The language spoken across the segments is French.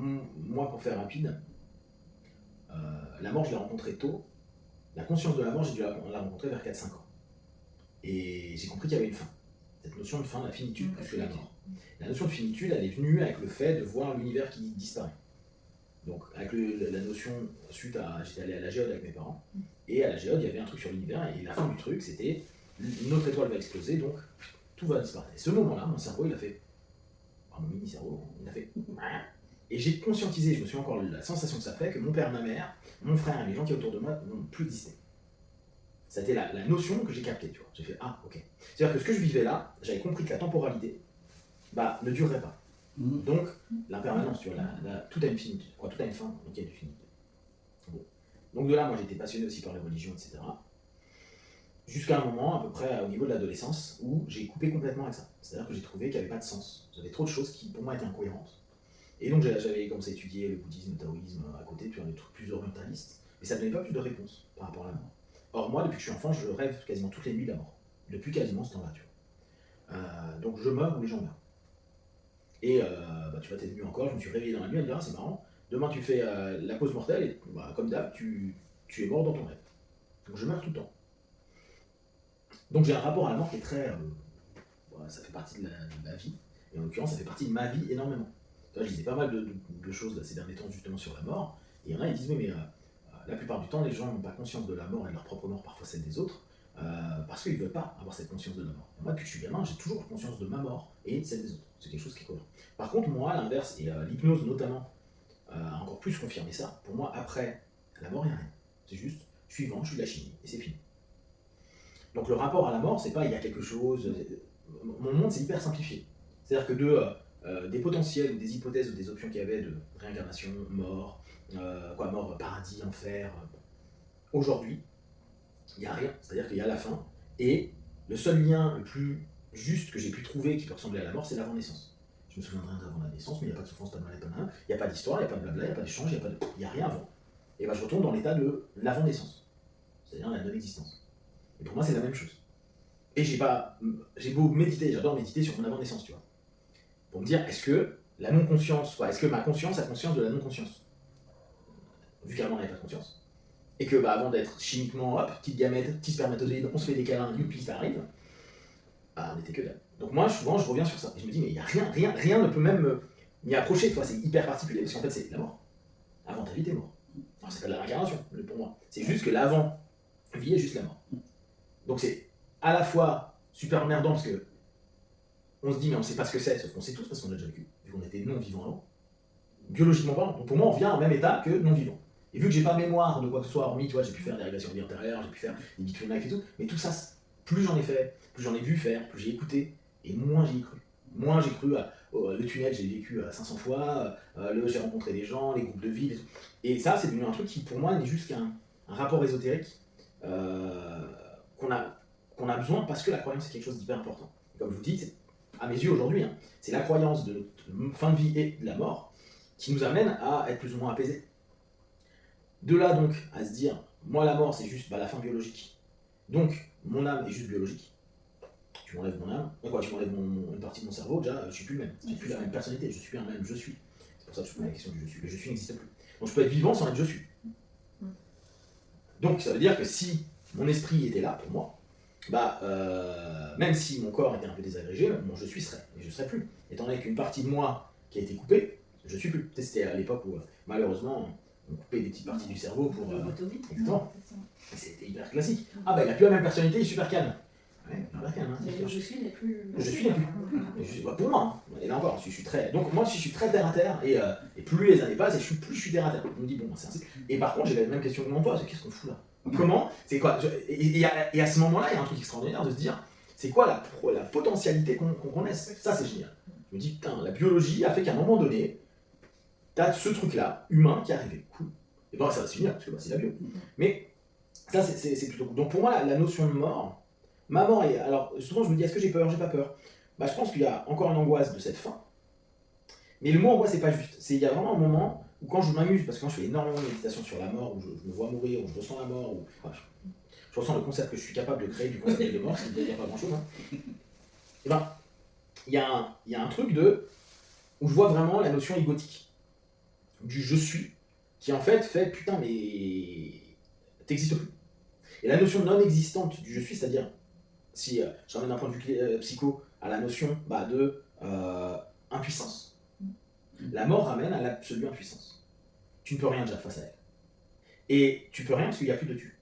moi, pour faire rapide, la mort, je l'ai rencontrée tôt. La conscience de la mort, j'ai dû la rencontrer vers 4-5 ans. Et j'ai compris qu'il y avait une fin. Cette notion de fin, la finitude plus que la mort. La notion de finitude, elle est venue avec le fait de voir l'univers qui disparaît. Donc, avec la notion, suite à. J'étais allé à la géode avec mes parents, et à la géode, il y avait un truc sur l'univers, et la fin du truc, c'était notre étoile va exploser, donc tout va disparaître. Et ce moment-là, mon cerveau, il a fait. Mon mini-cerveau, il a fait. Et j'ai conscientisé, je me souviens encore la sensation que ça fait, que mon père, ma mère, mon frère et les gens qui étaient autour de moi n'ont plus existé. C'était la notion que j'ai captée, tu vois. J'ai fait, ah, ok. C'est-à-dire que ce que je vivais là, j'avais compris que la temporalité, ne durerait pas. Donc, l'impermanence, tu vois, tout a une finitude, quoi, tout a une fin, donc il y a une finitude. Bon. Donc de là, moi j'étais passionné aussi par les religions, etc. Jusqu'à un moment, à peu près au niveau de l'adolescence, où j'ai coupé complètement avec ça. C'est-à-dire que j'ai trouvé qu'il n'y avait pas de sens. J'avais trop de choses qui, pour moi, étaient incohérentes. Et donc j'avais commencé à étudier le bouddhisme, le taoïsme à côté, tu vois, des trucs plus orientalistes. Mais ça ne donnait pas plus de réponses par rapport à la mort. Or, moi, depuis que je suis enfant, je rêve quasiment toutes les nuits de la mort. Depuis quasiment ce temps-là, tu vois. Donc je meurs ou les gens meurent. Et tu vois, t'es venu encore, je me suis réveillé dans la nuit à me dire, ah, c'est marrant, demain tu fais la pause mortelle et comme d'hab, tu es mort dans ton rêve. Donc je meurs tout le temps. Donc j'ai un rapport à la mort qui est très. Ça fait partie de la vie, et en l'occurrence, ça fait partie de ma vie énormément. Tu vois, je disais pas mal de choses là, ces derniers temps justement sur la mort, et il y en a qui disent, mais la plupart du temps, les gens n'ont pas conscience de la mort et de leur propre mort, parfois celle des autres, parce qu'ils ne veulent pas avoir cette conscience de la mort. Et moi, depuis que je suis gamin, j'ai toujours conscience de ma mort et celle des autres. C'est quelque chose qui est cohérent. Par contre, moi, à l'inverse, et l'hypnose notamment, a encore plus confirmé ça, pour moi, après la mort, il n'y a rien. C'est juste, je suis vivant, je suis de la chimie, et c'est fini. Donc le rapport à la mort, c'est pas il y a quelque chose. Mon monde, c'est hyper simplifié. C'est-à-dire que des potentiels ou des hypothèses ou des options qu'il y avait de réincarnation, mort, mort, paradis, enfer, aujourd'hui, il n'y a rien. C'est-à-dire qu'il y a la fin, et le seul lien le plus juste que j'ai pu trouver qui peut ressembler à la mort, c'est l'avant-naissance. Je me souviendrai d'avant la naissance, mais il n'y a pas de souffrance, pas de maladie, pas de rien. Il n'y a pas d'histoire, il n'y a pas de blabla, il n'y a pas d'échange, il n'y a rien avant. Et je retourne dans l'état de l'avant-naissance, c'est-à-dire la non-existence. Et pour moi, c'est la même chose. Et j'ai beau méditer, j'adore méditer sur mon avant-naissance, tu vois. Pour me dire, est-ce que la non-conscience, est-ce que ma conscience a conscience de la non-conscience? Vu qu'avant, on n'avait pas de conscience. Et que avant d'être chimiquement, hop, petite gamète, petit spermatozoïde, on se fait des câlins, youpi, ça arrive, on était que dalle. Donc moi, souvent, je reviens sur ça. Et je me dis, mais il n'y a rien ne peut même m'y approcher, tu vois, c'est hyper particulier, parce qu'en fait, c'est la mort. Avant ta vie, t'es mort. Alors, c'est pas de la réincarnation, pour moi. C'est juste que l'avant-vie est juste la mort. Donc c'est à la fois super emmerdant parce que on se dit mais on sait pas ce que c'est, sauf qu'on sait tous parce qu'on a déjà vécu, vu qu'on était non-vivant avant, biologiquement parlant. Donc pour moi on vient au même état que non-vivant. Et vu que j'ai pas mémoire de quoi que ce soit, hormis, tu vois, j'ai pu faire des régressions de vie antérieure, j'ai pu faire des Bitcoin Life et tout, mais tout ça, plus j'en ai fait, plus j'en ai vu faire, plus j'ai écouté, et moins j'y ai cru. Moins j'ai cru le tunnel, j'ai vécu 500 fois, j'ai rencontré des gens, les groupes de vie, et tout. Et ça, c'est devenu un truc qui pour moi n'est juste qu'un rapport ésotérique qu'on a besoin parce que la croyance est quelque chose d'hyper important. Et comme je vous dis, c'est, à mes yeux aujourd'hui, c'est la croyance de notre fin de vie et de la mort qui nous amène à être plus ou moins apaisés. De là donc à se dire, moi la mort c'est juste la fin biologique, donc mon âme est juste biologique. Tu m'enlèves mon âme, tu m'enlèves une partie de mon cerveau, déjà je suis plus le même, j'ai plus la même personnalité, je suis plus un même je suis. C'est pour ça que je pose la question du je suis. Le je suis n'existe plus. Donc je peux être vivant sans être je suis. Donc ça veut dire que si mon esprit était là pour moi, même si mon corps était un peu désagrégé, mon je suis serait, mais je serais plus. Étant donné qu'une partie de moi qui a été coupée, je suis plus. C'était à l'époque où malheureusement on coupait des petites parties du cerveau pour. Exactement. C'était hyper classique. Il n'a plus la même personnalité, il est super calme. Ouais, super calme. Je suis n'est plus. Je suis n'est plus. Pour moi, et là encore, je suis très. Donc moi, si je suis très terre à terre, et plus les années passent, plus je suis terre à terre. Je me dis, bon, c'est ainsi. Et par contre, j'ai la même question que mon pote, c'est qu'est-ce qu'on fout là? Comment? C'est quoi? Et à ce moment-là, il y a un truc extraordinaire de se dire, c'est quoi la potentialité qu'on connaisse? Ça, c'est génial. Je me dis, putain, la biologie a fait qu'à un moment donné, t'as ce truc-là, humain, qui est arrivé. Cool. Et bon, ça va se finir, parce que c'est la bio. Mais ça, c'est plutôt cool. Donc pour moi, la notion de mort, ma mort est. Alors, souvent, je me dis, est-ce que j'ai peur? J'ai pas peur. Je pense qu'il y a encore une angoisse de cette fin. Mais le mot angoisse, c'est pas juste. Il y a vraiment un moment où quand je m'amuse, parce que quand je fais énormément de méditation sur la mort, où je me vois mourir, où je ressens la mort, je ressens le concept que je suis capable de créer du concept de mort, ce qui ne veut dire pas grand-chose. Et il y a un truc où je vois vraiment la notion égotique. du je suis qui en fait putain mais t'existes plus. Et la notion non existante du je suis, c'est-à-dire si je ramène d'un point de vue psycho à la notion de impuissance, la mort ramène à l'absolue impuissance. Tu ne peux rien déjà face à elle. Et tu peux rien parce qu'il n'y a plus de tu.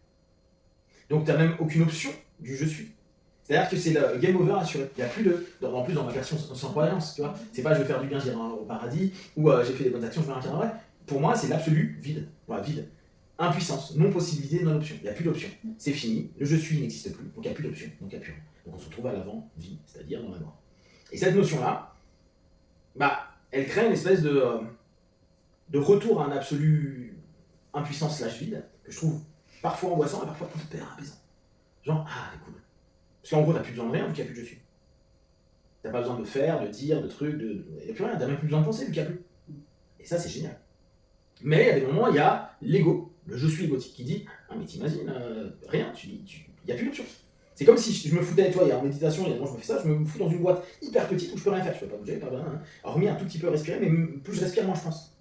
Donc tu n'as même aucune option du je suis. C'est-à-dire que c'est le game over assuré. Il n'y a plus de. En plus, dans ma version sans croyance, tu vois. C'est pas je vais faire du bien, j'irai au paradis, ou j'ai fait des bonnes actions, je vais rien vrai. Pour moi, c'est l'absolu vide. Voilà, vide. Impuissance, non-possibilité, non-option. Il n'y a plus d'option. C'est fini. Le je suis n'existe plus. Donc il n'y a plus d'option. Donc il n'y a plus rien. Donc on se retrouve à l'avant-vie, c'est-à-dire dans la mort. Et cette notion-là, elle crée une espèce de retour à un absolu impuissance slash vide, que je trouve parfois angoissant et parfois hyper apaisant. Genre, c'est cool. Parce qu'en gros, t'as plus besoin de rien vu qu'il n'y a plus de je suis. T'as pas besoin de faire, de dire, de trucs, il n'y a plus rien, t'as même plus besoin de penser vu qu'il n'y a plus. Et ça, c'est génial. Mais il y a des moments, il y a l'ego, le je suis égotique, qui dit mais t'imagines, rien, il n'y a plus d'option. C'est comme si je me foutais, tu vois, il y a en méditation, il y a je me fais ça, je me fous dans une boîte hyper petite où je peux rien faire, je peux pas bouger, pas rien, hormis un tout petit peu respirer, mais plus je respire, moins je pense.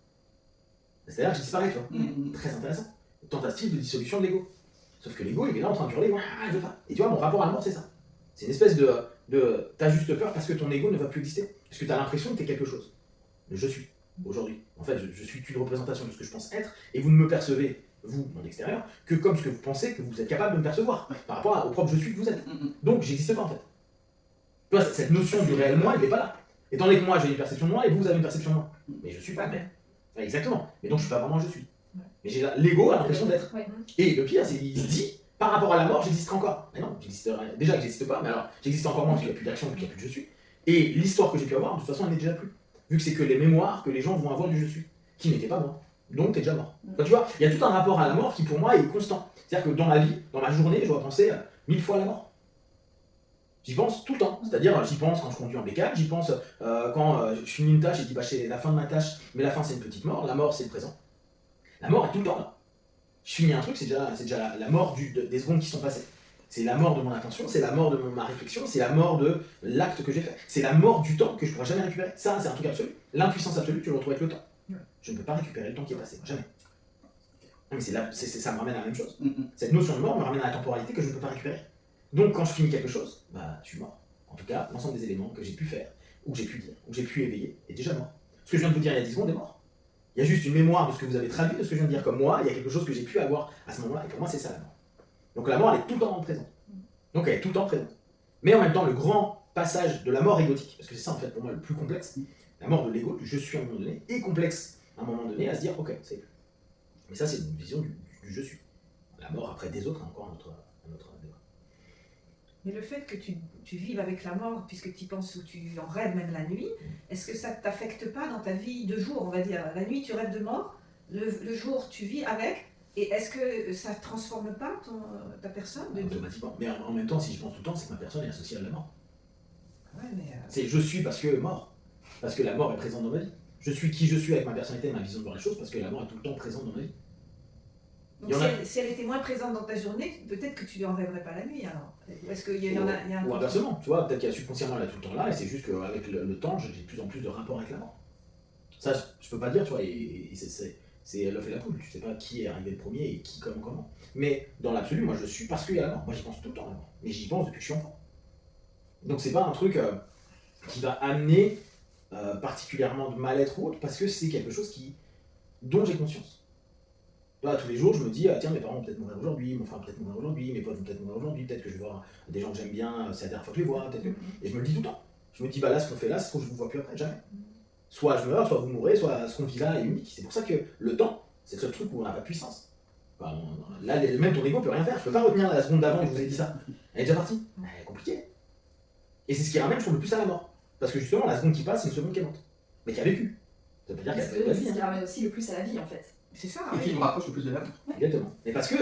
C'est-à-dire que je disparais, tu vois. Très intéressant. Tentative de dissolution de l'ego. Sauf que l'ego, il est là en train de hurler, je veux pas. Et tu vois, mon rapport à la mort, c'est ça. C'est une espèce de t'as juste peur parce que ton ego ne va plus exister. Parce que t'as l'impression que t'es quelque chose. Le je suis, aujourd'hui. En fait, je suis qu'une représentation de ce que je pense être, et vous ne me percevez, vous, mon extérieur, que comme ce que vous pensez que vous êtes capable de me percevoir, par rapport au propre je suis que vous êtes. Donc, j'existe pas, en fait. Tu vois, cette notion du réel moi, il n'est pas là. Étant donné que moi, j'ai une perception de moi, et vous avez une perception de moi. Mais je suis pas vrai. Exactement. Mais donc, je suis pas vraiment je suis. Mais l'ego a l'impression d'être. Et le pire, c'est qu'il se dit, par rapport à la mort, j'existerai encore. Mais non, j'existerai. Déjà que j'existe pas, mais alors, j'existe encore moins parce qu'il n'y a plus d'action, parce qu'il n'y a plus de je suis. Et l'histoire que j'ai pu avoir, de toute façon, elle n'est déjà plus. Vu que c'est que les mémoires que les gens vont avoir du je suis, qui n'était pas moi. Donc, t'es déjà mort. Enfin, tu vois, il y a tout un rapport à la mort qui, pour moi, est constant. C'est-à-dire que dans ma vie, dans ma journée, je dois penser 1000 fois à la mort. J'y pense tout le temps. C'est-à-dire, j'y pense quand je conduis en bécane, j'y pense quand je finis une tâche et je dis, c'est la fin de ma tâche, mais la fin, c'est une petite mort. La mort, c'est le présent. La mort est tout le temps là. Je finis un truc, c'est déjà la mort des secondes qui sont passées. C'est la mort de mon attention, c'est la mort de ma réflexion, c'est la mort de l'acte que j'ai fait. C'est la mort du temps que je ne pourrai jamais récupérer. Ça, c'est un truc absolu. L'impuissance absolue, tu le retrouves avec le temps. Je ne peux pas récupérer le temps qui est passé, jamais. Mais ça me ramène à la même chose. Cette notion de mort me ramène à la temporalité que je ne peux pas récupérer. Donc quand je finis quelque chose, je suis mort. En tout cas, l'ensemble des éléments que j'ai pu faire, ou que j'ai pu dire, ou que j'ai pu éveiller, est déjà mort. Ce que je viens de vous dire il y a 10 secondes est mort. Il y a juste une mémoire de ce que vous avez traduit, de ce que je viens de dire comme moi, il y a quelque chose que j'ai pu avoir à ce moment-là, et pour moi c'est ça la mort. Donc la mort elle est tout le temps présente. Donc elle est tout le temps présente. Mais en même temps, le grand passage de la mort égotique, parce que c'est ça en fait pour moi le plus complexe, la mort de l'ego, du je suis à un moment donné, est complexe à un moment donné à se dire ok, c'est. Mais ça c'est une vision du je suis. La mort après des autres, encore un autre débat. Mais le fait que tu vives avec la mort, puisque tu y penses ou tu en rêves même la nuit, est-ce que ça ne t'affecte pas dans ta vie de jour, on va dire? La nuit, tu rêves de mort, le jour, tu vis avec, et est-ce que ça ne transforme pas ta personne automatiquement. Mais en même temps, si je pense tout le temps, c'est que ma personne est associée à la mort. Ouais, mais c'est je suis parce que mort. Parce que la mort est présente dans ma vie. Je suis qui je suis avec ma personnalité, ma vision de voir les choses, parce que la mort est tout le temps présente dans ma vie. Donc si elle était moins présente dans ta journée, peut-être que tu n'en rêverais pas la nuit alors. Est-ce qu'il y en a un ou inversement, tu vois, peut-être qu'il y a subconsciemment elle est tout le temps là, et c'est juste qu'avec le temps, j'ai de plus en plus de rapport avec la mort. Ça, je peux pas dire, tu vois, et c'est l'œuf et la poule, tu sais pas qui est arrivé le premier et qui, comment. Mais dans l'absolu, moi je suis parce qu'il y a la mort. Moi j'y pense tout le temps à la mort. Mais j'y pense depuis que je suis enfant. Donc c'est pas un truc qui va amener particulièrement de mal-être ou autre, parce que c'est quelque chose dont j'ai conscience. Là, tous les jours, je me dis, tiens, mes parents vont peut-être mourir aujourd'hui, mon frère va peut-être mourir aujourd'hui, mes potes vont peut-être mourir aujourd'hui, peut-être que je vais voir des gens que j'aime bien, c'est la dernière fois que je les vois, peut-être que... Et je me le dis tout le temps. Je me dis, là, ce qu'on fait là, c'est ce que je vous vois plus après, jamais. Soit je meurs, soit vous mourrez, soit ce qu'on vit là est unique. C'est pour ça que le temps, c'est le seul truc où on n'a pas de puissance. Enfin, là, même ton ego peut rien faire. Je peux pas retenir la seconde d'avant et je vous ai dit ça. Elle est déjà partie. Elle est compliquée. Et c'est ce qui ramène, je trouve, le plus à la mort. Parce que justement, la seconde qui passe, c'est une seconde qui est morte. Mais qui a vécu. Ça veut dire qu'elle a pas de vie. C'est ce qui ramène aussi le plus à la vie, en fait. C'est ça. Et qui me rapproche le plus de la mort. Exactement. Mais parce que,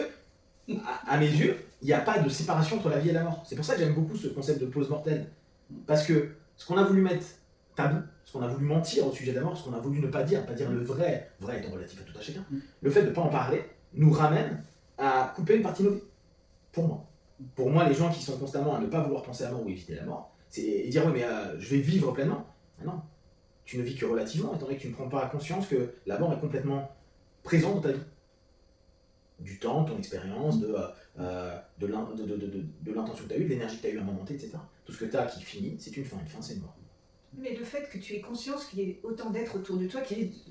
à mes yeux, il n'y a pas de séparation entre la vie et la mort. C'est pour ça que j'aime beaucoup ce concept de pause mortelle. Parce que ce qu'on a voulu mettre tabou, ce qu'on a voulu mentir au sujet de la mort, ce qu'on a voulu ne pas dire le vrai étant relatif à tout à chacun, le fait de ne pas en parler nous ramène à couper une partie de nos vies. Pour moi. Pour moi, les gens qui sont constamment à ne pas vouloir penser à la mort ou éviter la mort, c'est dire oui mais je vais vivre pleinement. Ah non. tu ne vis que relativement, étant donné que tu ne prends pas conscience que la mort est complètement présente dans ta vie. Du temps, de ton expérience, de l'intention que tu as eue, de l'énergie que tu as eue à un moment T, etc. Tout ce que tu as qui finit, c'est une fin c'est une mort. Mais le fait que tu aies conscience qu'il y ait autant d'êtres autour de toi qui risquent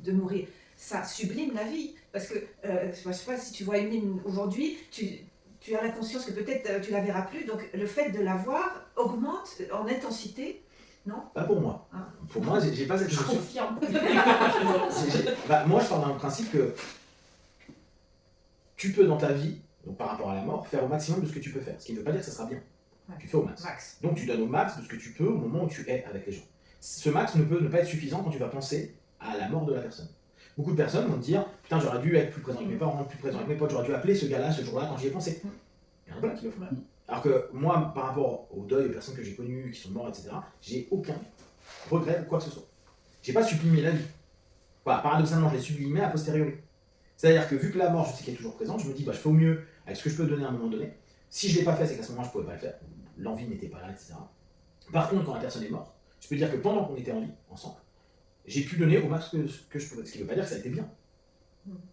de mourir, ça sublime la vie. Parce que, je ne sais pas si tu vois une mine aujourd'hui, tu as la conscience que peut-être tu ne la verras plus, donc le fait de la voir augmente en intensité, non? Pas pour moi. Ah. Pour moi, j'ai pas cette Je notion. confirme. Moi, je pars d'un principe que tu peux dans ta vie, donc par rapport à la mort, faire au maximum de ce que tu peux faire. Ce qui ne veut pas dire que ça sera bien. Ouais. Tu fais au max. Donc tu donnes au max de ce que tu peux au moment où tu es avec les gens. Ce max ne peut ne pas être suffisant quand tu vas penser à la mort de la personne. Beaucoup de personnes vont te dire « Putain, j'aurais dû être plus présent avec mes parents, plus présent avec mes potes, j'aurais dû appeler ce gars-là, ce jour-là, quand j'y ai pensé. » Il y en a plein qui le font. Alors que moi, par rapport au deuil, aux personnes que j'ai connues, qui sont mortes, etc., j'ai aucun regret de quoi que ce soit. J'ai pas sublimé la vie. Voilà, paradoxalement, je l'ai sublimé a posteriori. C'est-à-dire que vu que la mort, je sais qu'elle est toujours présente, je me dis, je fais au mieux avec ce que je peux donner à un moment donné. Si je ne l'ai pas fait, c'est qu'à ce moment-là, je ne pouvais pas le faire. L'envie n'était pas là, etc. Par contre, quand la personne est morte, je peux dire que pendant qu'on était en vie, ensemble, j'ai pu donner au max que je pouvais. Ce qui ne veut pas dire que ça a été bien.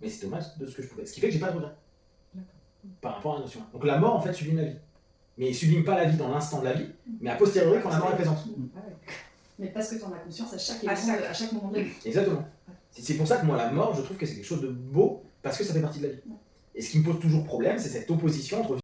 Mais c'était au max de ce que je pouvais. Ce qui fait que j'ai pas de regret. Par rapport à la notion. Donc la mort, en fait, sublime la vie. Mais il sublime pas la vie dans l'instant de la vie, mais a posteriori quand la mort est présente. Mais parce que tu en as conscience à chaque moment de vie. Exactement. C'est pour ça que moi, la mort, je trouve que c'est quelque chose de beau, parce que ça fait partie de la vie. Et ce qui me pose toujours problème, c'est cette opposition entre